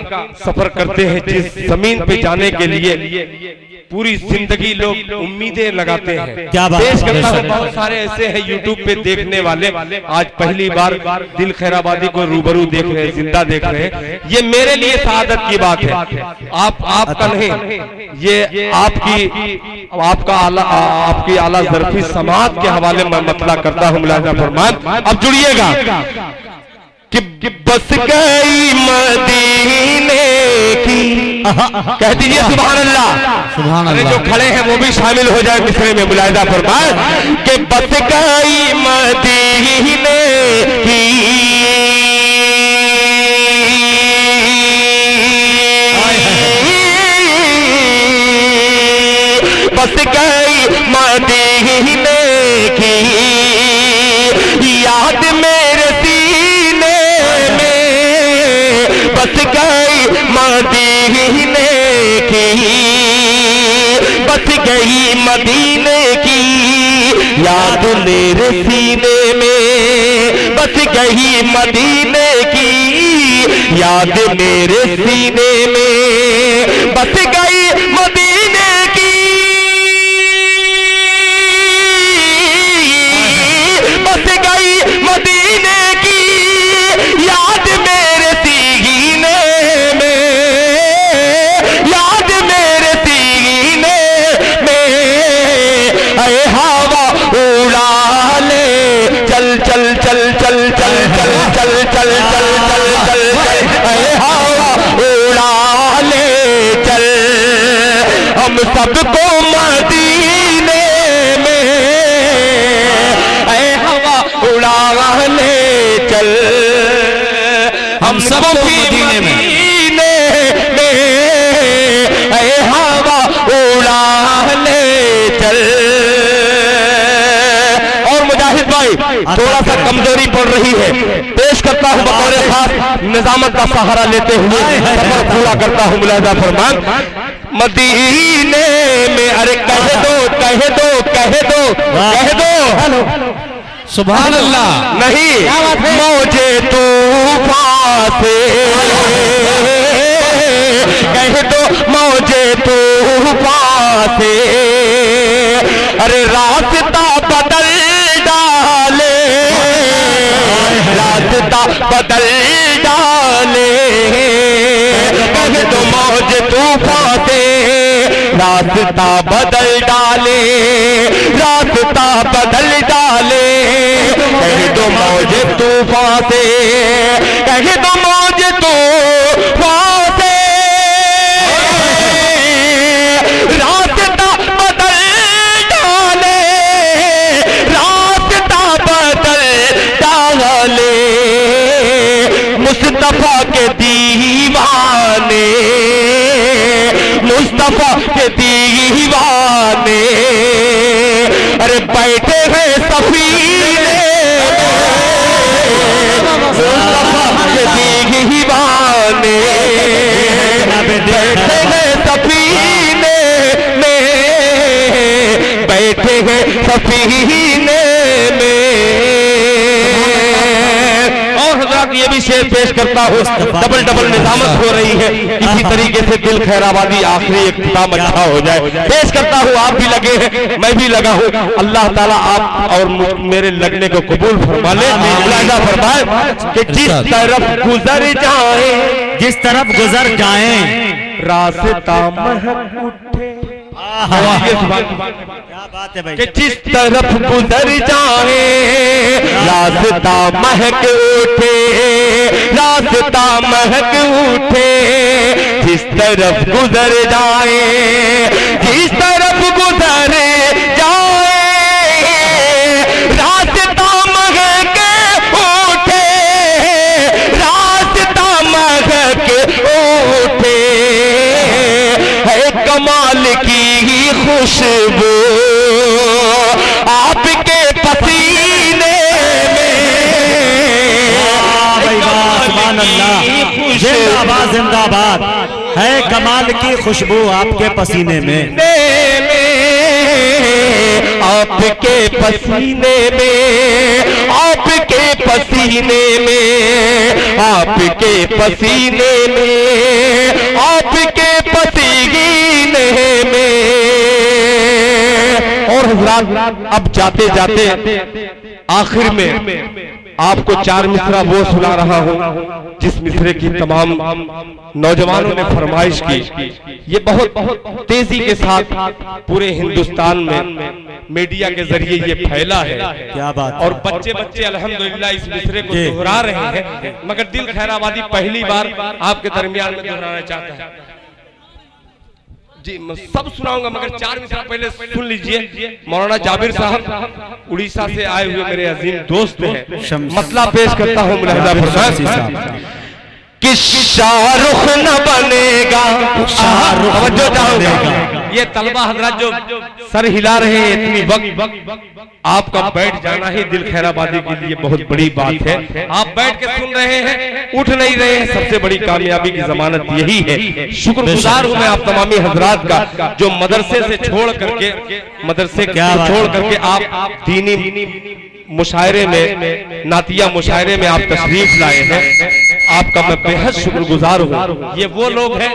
सफर करते हैं जिस जमीन पे जाने के लिए पूरी जिंदगी लोग उम्मीदें लगाते हैं। क्या बात पेश करता हूँ। बहुत सारे ऐसे हैं यूट्यूब पे देखने वाले, आज पहली बार दिल खैराबादी को रूबरू देख रहे हैं, जिंदा देख रहे हैं। ये मेरे लिए सआदत की बात है, आपका नहीं। ये आपकी आला ज़रफ़ी समात के हवाले में मतला करता हूँ। मुलाहिदा फरमाएं। अब जुड़िएगा कि बस गई मदीने की, कह दीजिए सुभान अल्लाह। सुभान अरे अल्लाह। जो खड़े हैं वो भी शामिल हो जाए मिसरे में। मुलाहिदा फरमाएं कि बस गई मदीने की, बस गई मदीने की याद मेरे सीने में, बस गई मदीने की, बस गई मदीने की याद मेरे सीने में, बस गई मदीने की याद मेरे सीने में, बस गई मदीने की, बस गई मदीने की याद मेरे सीने में, याद मेरे सीने में। ऐ हवा उड़ा ले, चल चल चल चल चल चल चल चल चल चल चल चल, ऐ हवा उड़ा ले चल, हम सबको मदीने में, ऐ हवा उड़ा ले चल, हम सबको मदीने में, ऐ हवा उड़ा ले चल। और मुजाहिद भाई थोड़ा सा कमजोरी पड़ रही है, पेश करता हूँ बतौर खास निजामत का सहारा लेते हुए सफर पूरा करता हूँ। मुलाहिदा फरमाएं। मदीने में, अरे कह दो कह दो कह दो कह दो, सुभान अल्लाह। नहीं मौजे तूफान से, कह दो मौजे तूफान से, अरे रास्ता बदल डाले, रास्ता बदल डाले, कह दो मौजे तूफान से, रास्ता बदल डाले, रास्ता बदल डाले, कह दो मौजे तूफान से, कह दो मौजे तूफान से, रास्ता बदल डाले, रास्ता बदल डाले, मुस्तफा के दीवाने, मुस्तफा के दीवाने, अरे बैठे हैं सफीने, मुस्तफा के दीवाने, बैठे हैं सफीने में, बैठे हैं सफीने में। और हज़रात ये भी शेर पेश करता हूँ। डबल डबल निजामत हो रही है, इसी तरीके से दिल खैराबादी आखिरी इख्तिताम अच्छा हो जाए। पेश करता हूँ, आप भी लगे हैं, मैं भी लगा हूँ। अल्लाह ताला आप और मेरे लगने को कबूल फरमा ले। मुलाहिजा फरमाए कि जिस तरफ गुजर जाए, जिस तरफ गुजर जाए रास्ता महक उठे। क्या बात है भाई। कि जिस तरफ गुजर जाए रास्ता महक उठे, रास्ता महक उठे। जिस तरफ गुजर जाए, जिस तरफ गुजर जाए रास्ता महक उठे, रास्ता महक उठे। है कमाल की खुशबू आपके पसीने में। सुभान अल्लाह, जिंदाबाद जिंदाबाद। है कमाल की खुशबू आपके पसीने में, आपके पसीने में, आपके पसीने में, आपके पसीने में, आपके पसीने में। और हज़रात, अब जाते जाते आखिर में आपको 4 मिसरा वो सुना रहा हूं जिस मिसरे की तमाम नौजवानों ने फरमाइश की। ये बहुत तेजी के साथ पूरे हिंदुस्तान में मीडिया के जरिए ये फैला है। क्या बात। और बच्चे बच्चे अल्हम्दुलिल्लाह इस मिसरे को दोहरा रहे हैं, मगर दिल खैराबादी पहली बार आपके दरमियान में दोहराना चाहता है। जी मैं सब सुनाऊंगा, मगर 4 मिसरा पहले सुन लीजिए। मौलाना जाबिर साहब उड़ीसा से आए हुए मेरे अजीम दोस्त हैं। मसला पेश करता हूँ मुलाहिजा फरमाएं कि शाहरुख न बनेगा, शाहरुख जो जाऊंगा। ये तलबा हजरात जो सर हिला रहे हैं इतनी वक्त, आपका बैठ जाना ही दिल खैराबादी के लिए बहुत बड़ी बात है। आप बैठ के सुन रहे हैं, उठ नहीं रहे हैं, सबसे बड़ी कामयाबी की जमानत यही है। शुक्रगुजार हूं मैं आप तमामी हजरात का जो मदरसे से छोड़ करके, मदरसे छोड़ करके आप दीनी मुशायरे में, नातिया मुशायरे में आप तशरीफ लाए हैं। आपका मैं बेहद शुक्रगुजार हूँ। ये वो लोग हैं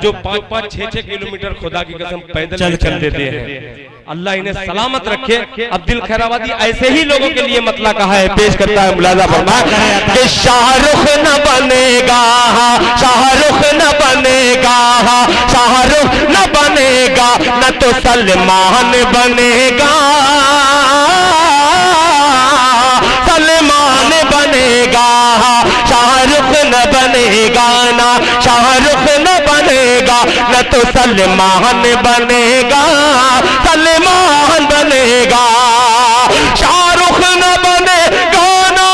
जो 5-5, 6-6 किलोमीटर खुदा की कसम पैदल चल देते हैं। अल्लाह इन्हें सलामत रखे। अब दिल खैराबादी ऐसे ही लोगों के लिए मतला कहा है, पेश करता है मुलाजा फरमाए कि शाहरुख न बनेगा, शाहरुख न बनेगा, शाहरुख न बनेगा, न तो सलमान बनेगा, सलमान बनेगा। शाहरुख न बनेगा, ना शाहरुख न बनेगा, न तो सलमान बनेगा, सलमान बनेगा। शाहरुख न बनेगा ना,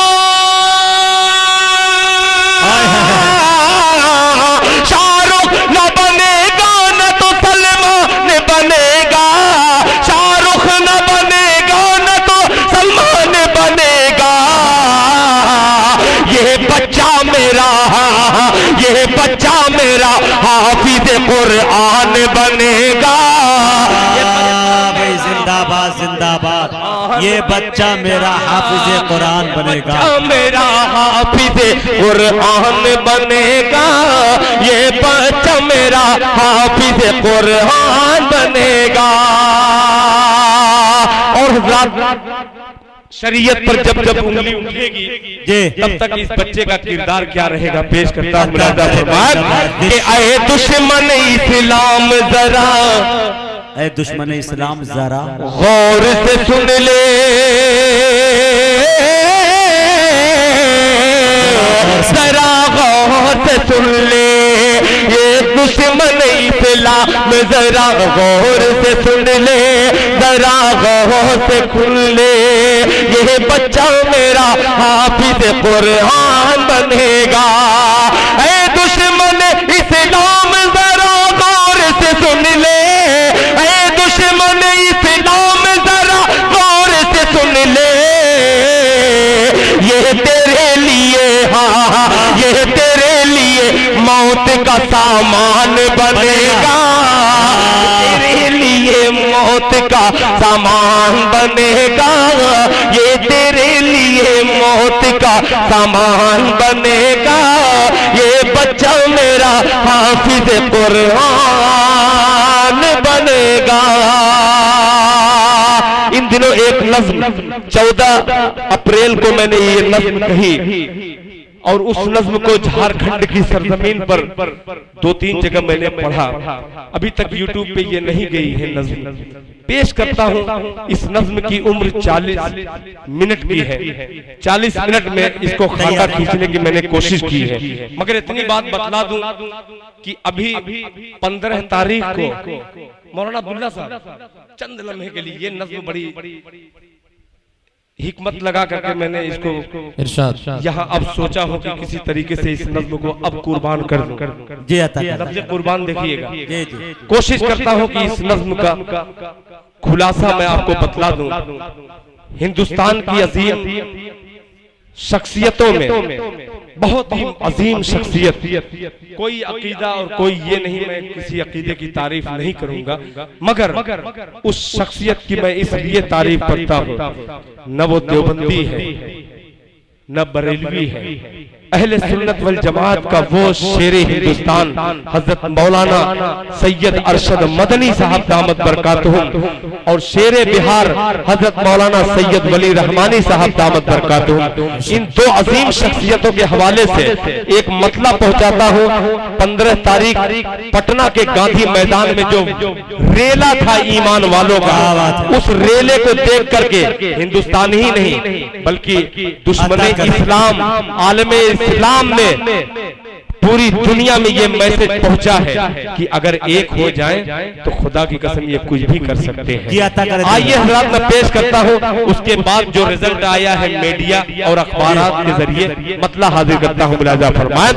शाहरुख न बनेगा, न तो सलमान बनेगा। शाहरुख न बनेगा, न तो सलमान बनेगा। ये बच्चा मेरा, ये बच्चा मेरा हाफिज कुरान बनेगा। जिंदाबाद जिंदाबाद। ये बच्चा मेरा हाफिज कुरान बनेगा, मेरा हाफिज कुरान बनेगा। ये बच्चा मेरा हाफिज कुरान बनेगा। और शरीयत पर जब जब उंगली उठेगी तब तक इस बच्चे का किरदार क्या रहेगा, पेश करता हूं मुलाहिजा फरमाएं कि ऐ दुश्मन इस्लाम जरा, ऐ दुश्मन इस्लाम जरा गौर से सुन ले, जरा गौर से सुन ले। ये दुश्मन इस्लाम जरा गौर से सुन ले, जरा गौर से सुन ले। ये बच्चा मेरा हाफिज कुरान बनेगा। ऐ दुश्मन इस्लाम जरा गौर से सुन ले, ऐ दुश्मन इस्लाम जरा गौर से सुन ले। ये तेरे लिए, हाँ ये तेरे लिए मौत का सामान बनेगा। तेरे लिए मौत का सामान बनेगा। ये तेरे लिए मौत का सामान बनेगा, ये बच्चा मेरा हाफिज कुरान बनेगा। इन दिनों एक नज़्म 14 अप्रैल को मैंने ये नज़्म कही और उस नज़्म को झारखंड की सरजमीन पर 2-3 जगह मैंने पढ़ा। अभी तक यूट्यूब पे ये नहीं गई है नज़्म। पेश करता हूँ। इस नज़्म की उम्र 40 मिनट की है। 40 मिनट में इसको खाका खींचने की मैंने कोशिश की है, मगर इतनी बात बतला दूं कि अभी 15 तारीख को मौलाना अब्दुल्ला साहब चंद लम्हे के लिए ये नज़्म बड़ी हिकमत लगा करके मैंने इसको यहाँ अब सोचा हूँ कि किसी तरीके से इस नज़्म को अब कुर्बान कर दूं। लफ्ज़ कुर्बान देखिएगा। कोशिश करता हूँ कि इस नज़्म का खुलासा मैं आपको बतला दूं। हिंदुस्तान की अजीम शख्सियतों में बहुत ही अजीम शख्सियत, कोई अकीदा और कोई ये नहीं, मैं किसी अकीदे की तारीफ नहीं करूंगा, मगर उस शख्सियत की मैं इसलिए तारीफ करता हूं, न वो देवबंदी है न बरेलवी है, अहले सुन्नत वल जमात का वो शेरे हिंदुस्तान हजरत मौलाना सैयद अरशद मदनी साहब दामत बरकातहुम और शेरे बिहार हजरत मौलाना सैयद वली रहमानी साहब दामत बरकातहुम, इन दो अजीम शख्सियतों के हवाले से एक मतला पहुंचाता हूं। 15 तारीख पटना के गांधी मैदान में जो रेला था ईमान वालों का, उस रेले को देख करके हिंदुस्तान ही नहीं बल्कि दुश्मने इस्लाम, आलमे इस्लाम में पूरी दुनिया में ये मैसेज पहुंचा है कि अगर एक हो जाएं तो खुदा की कसम ये कुछ भी कर सकते हैं। आइए हज़रात मैं पेश करता हूं, उसके बाद जो रिजल्ट आया है मीडिया और अखबारात के जरिए मतला हाजिर करता हूं। मुलाजा फरमाएं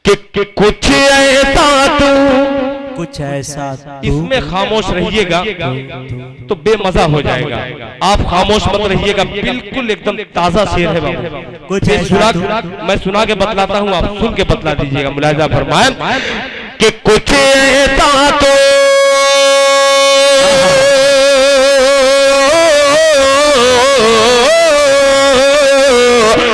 कि कुछ ऐसा तू, कुछ ऐसा इसमें खामोश रहिएगा तो बेमजा हो जाएगा। आप खामोश मत रहिएगा, बिल्कुल एकदम ताजा शेर है बाबू। कुछ मैं सुना के बतलाता हूँ, आप सुन के बतला दीजिएगा। मुलाजा फरमाएं कि कुछ ऐसा तो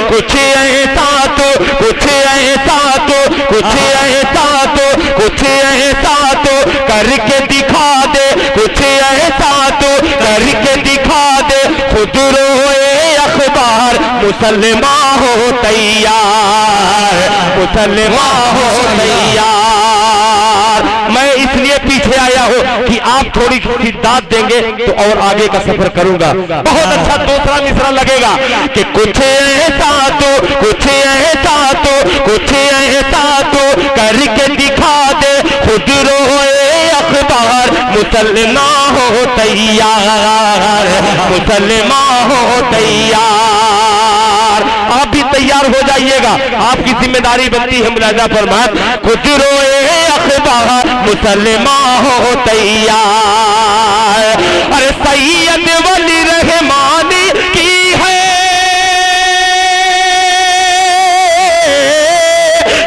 कुछ ऐसा तो कुछ ऐसा तो कुछ ऐसा तो कुछ ऐसा तो करके दिखा दे, कुछ ऐसा तो करके दिखा दे, खुद रोए अखबार मुसलमान हो तैयार, मुसलमान हो तैयार। मैं इसलिए पीछे आया हूँ कि आप थोड़ी थोड़ी दाद देंगे तो और आगे का सफर करूंगा। बहुत अच्छा दूसरा मिसरा लगेगा कि कुछ ऐसा तो कुछ ऐसा तो कुछ ऐसा तो करके दिखा दे, खुद रोए अखबार मुसलमान हो तैयार, मुसलमान हो तैयार। आप भी तैयार हो जाइएगा, आपकी जिम्मेदारी बनती है। मुलाजा फरमाएं खुद रोए अखबार मुसलमान हो तैयार। अरे सैयद वली रहमानी की है,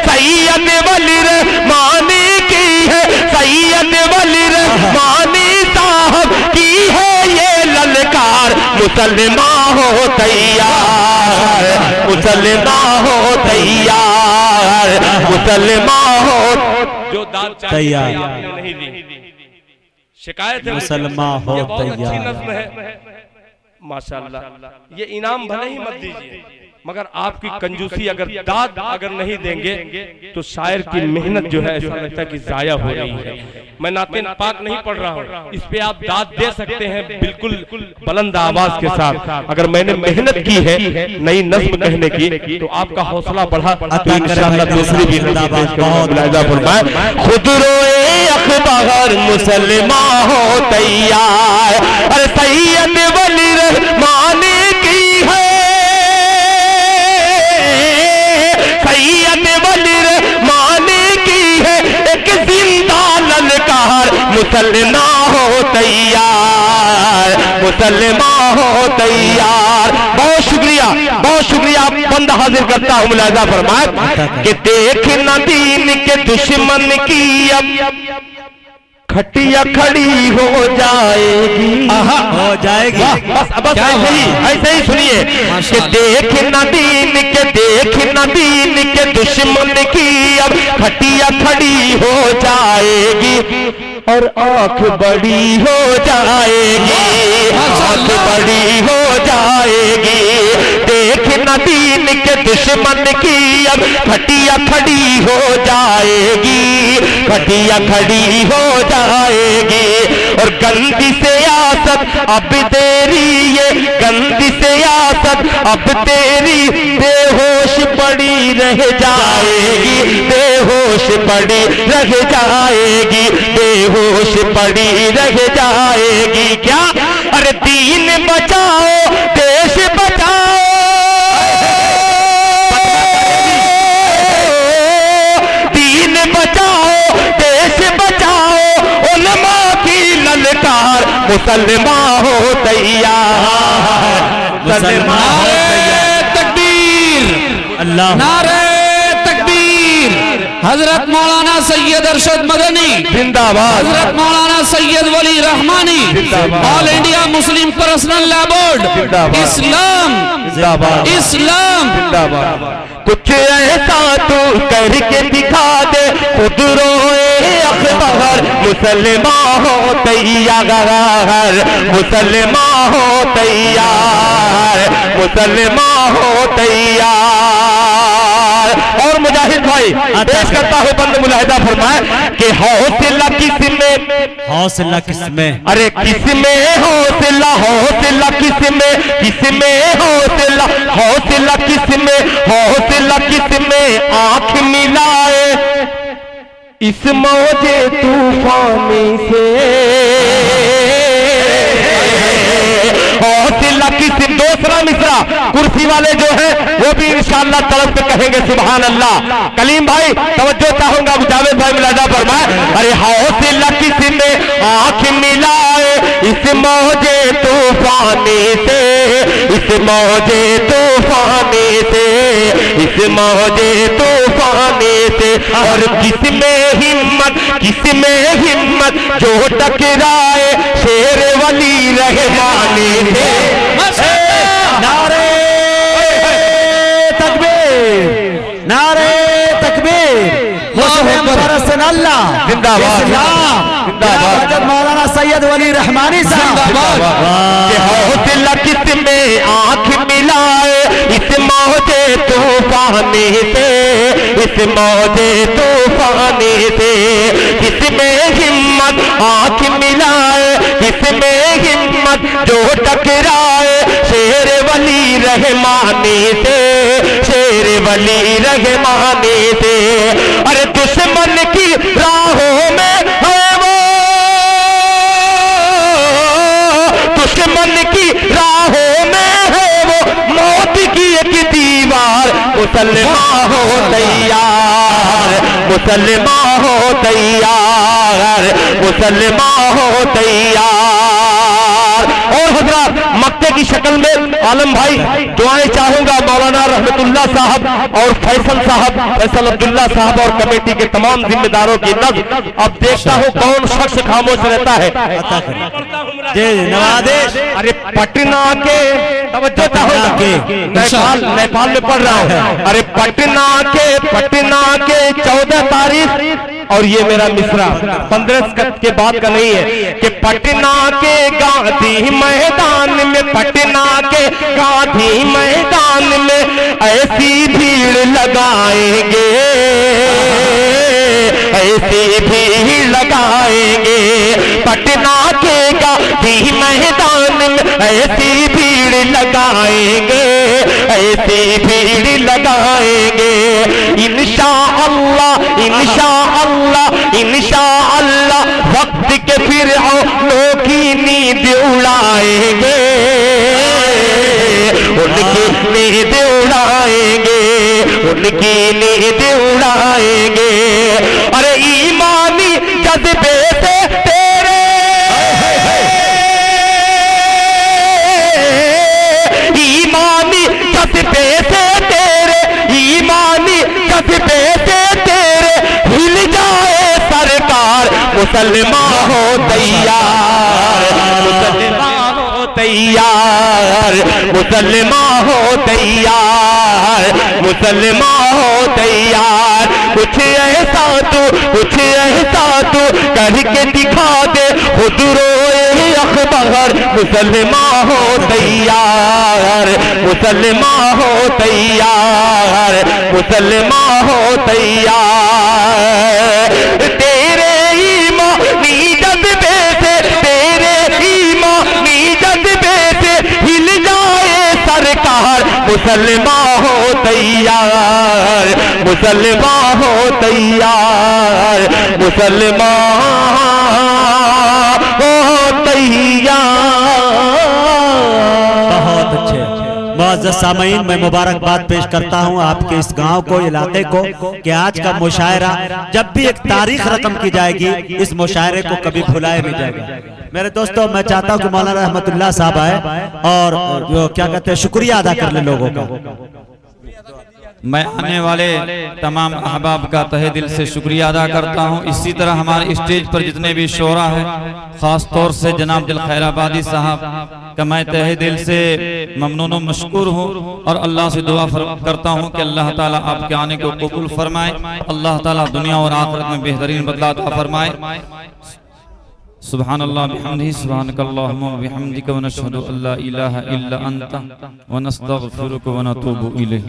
सैयद वली रहमानी की है, सैयद वली रहमानी साहब की है ये ललकार, मुसलमान हो तैयार, मुसलमान हो तैयार, मुसलमान हो जो दाद तैयार नहीं दी। शिकायत है मुसलमान हो तैयार। माशाअल्लाह, ये इनाम भले ही मत दीजिए, मगर आपकी कंजूसी अगर दाद अगर नहीं देंगे तो शायर की मेहनत जो है ऐसा लगता है कि जाया हो रही है। मैं नाते पाक नहीं पढ़ रहा हूँ, इस पे आप दाद दे सकते हैं बिल्कुल बुलंद आवाज के साथ। अगर मैंने मेहनत की है नई नज़्म कहने की तो आपका हौसला बढ़ा तो इंशाअल्लाह दूसरी भी खुद रोए अखबार मुसलमान हो तैयार। अरे सैयद वली रहमानी की है, सैयद वली रहमानी की है एक जिंदा ललकार, मुसलमान हो तैयार, मुसलमान हो तैयार। बहुत शुक्रिया, बहुत शुक्रिया। बंद हाजिर करता हूँ। मुलाजा फरमाए कि देख न दीन के दुश्मन की अब खटिया खड़ी हो जाएगी, हो जाएगी। बस ऐसे ही सुनिए कि देख न दीन के दुश्मन की अब खटिया खड़ी हो जाएगी और आंख बड़ी हो जाएगी, आंख बड़ी हो जाएगी। देख न दीन के दुश्मन की अब खटिया खड़ी हो जाएगी, खटिया खड़ी हो जाएगी। और गंदी सियासत अब तेरी, ये गंदी सियासत अब तेरी बेहोश पड़ी रह जाएगी, बेहोश पड़ी रह जाएगी, बेहोश पड़ी रह जाएगी। क्या? अरे दीन बचाओ देश बचाओ, दीन बचाओ देश बचाओ, उलमा की ललकार मुसलमान हो तैयार, मुसलमान हो तैयार। तकबीर, अल्लाह नारे तकबीर। हजरत मौलाना सैयद अरशद मदनी जिंदाबाद, हजरत मौलाना Syed Wali Rahmani, all India Muslim personal law board, इस्लाम जिंदाबाद, इस्लाम जिंदाबाद। कुछ ऐसा तू करके दिखा दे, खुद रोए अखबार, मुसलमान हो तैयार, मुसलमान हो तैयार, मुसलमान हो तैयार। और मुजाहिद भाई पेश करता हूँ बंद मुलाहिदा फरमाए कि हौसला किसमें, हौसला किसमें, अरे किसमें हौसला, हौसला किसमें, किसमें हौसला, हौसला किसमें, हौसला किसमें आंख मिलाए इस मौजे तूफानी से। हौसला किस, दूसरा मिसरा कुर्सी वाले जो है वो भी इंशाअल्लाह तरफ पे कहेंगे सुभान अल्लाह। कलीम भाई तवज्जो चाहूंगा, जावेद भाई मुलाजा फरमाए। अरे हौसला किसमें आंख मिलाए इस मौजे तूफानी से, इस मौजे तूफानी से, इस मौजे तूफानी से। और किसमें हिम्मत, किसमें हिम्मत जो टकराए शेर वली रहमानी से। नारे तकबीर, नारे तकबीर, अल्लाह जिंदाबाद, जिंदाबाद। हजरत मौलाना सैयद वली रहमानी साहब। हौसला किसमें आंख मिलाए इस मौजे तूफानी से, इस मौजे तूफानी से। किसमें हिम्मत आंख मिलाए, किसमें हिम्मत जो टकराए शेर वली रहमानी से, शेर वली रहमानी से। अरे दुश्मन की राहों में है वो, दुश्मन की राहों में है वो मौत की एक दीवार। मुसलमान हो तैयार, मुसलमान हो तैयार, मुसलमान हो तैयार। और हजरात मक्के की शक्ल में आलम भाई दुआएं चाहूंगा मौलाना रहमतुल्लाह साहब और फैसल साहब, फैसल अब्दुल्ला साहब और कमेटी के तमाम जिम्मेदारों की नज़र। अब देखता हूँ कौन शख्स खामोश रहता है। नवादेश। अरे पटना के तवज्जो चाहूंगा, नेपाल में पढ़ रहा हूँ। अरे पटना के 14 तारीख, और ये मेरा मिसरा 15 के बाद का नहीं है कि पटना के गांधी मैदान में, पटना के गांधी मैदान में ऐसी भीड़ लगाएंगे, ऐसी भीड़ लगाएंगे। पटना के गांधी मैदान में ऐसी भीड़ लगाएंगे, ऐसी भीड़ लगाएंगे। इंशाअल्लाह, इंशाअल्लाह, इंशाअल्लाह वक्त के फिर लोग की नींद उड़ाएंगे, उनकी नींद उड़ाएंगे, उनकी नींद उड़ाएंगे। अरे ईमानी जज्बे से तेरे, ईमानी जज्बे से तेरे, ईमानी जज्बे से तेरे हिल जाए सरकार। मुसलमान हो तैयार, मुसलमान हो तैयार, मुसलमान हो तैयार, मुसलमान हो तैयार। कुछ ऐसा तू करके दिखा दे, खुद रोए अखबार। मुसलमान हो तैयार, मुसलमान हो तैयार, मुसलमान हो तैयार। तेरे ईमानी जज्बे से, तेरे ईमानी जज्बे से हिल जाए सरकार। मुसलमान हो तैयार, मुसलमान हो तैयार, मुसलमान हो तैयार। बहुत अच्छे मुअज़्ज़ज़ सामईन, मैं मुबारकबाद पेश करता हूं आपके इस गांव को, इलाके को, कि आज का मुशायरा जब भी एक तारीख रकम की जाएगी, इस मुशायरे को कभी भुलाया नहीं जाएगा। मेरे दोस्तों, मैं चाहता हूं कि मौलाना रहमतुल्लाह साहब आए और जो क्या कहते हैं शुक्रिया अदा कर ले लोगों का। मैं आने वाले तमाम अहबाब का तहे दिल से शुक्रिया अदा करता हूँ। इसी तरह हमारे स्टेज पर जितने भी शोरा हैं, ख़ास तौर से जनाब दिल खैराबादी साहब का मैं तहे दिल से ममनून व मशकूर हूँ और अल्लाह से दुआ करता हूँ कि अल्लाह ताला आपके आने को कबूल फरमाए, अल्लाह ताला दुनिया और आखिरत में बेहतरीन बदला अता फरमाए। सुब्हानल्लाह बिहम्दिही, सुब्हानकल्लाहुम्मा व बिहम्दिका व नशहदु अल्ला इलाहा इल्ला अंता व नस्तगफिरुका व नतूबु इलैह।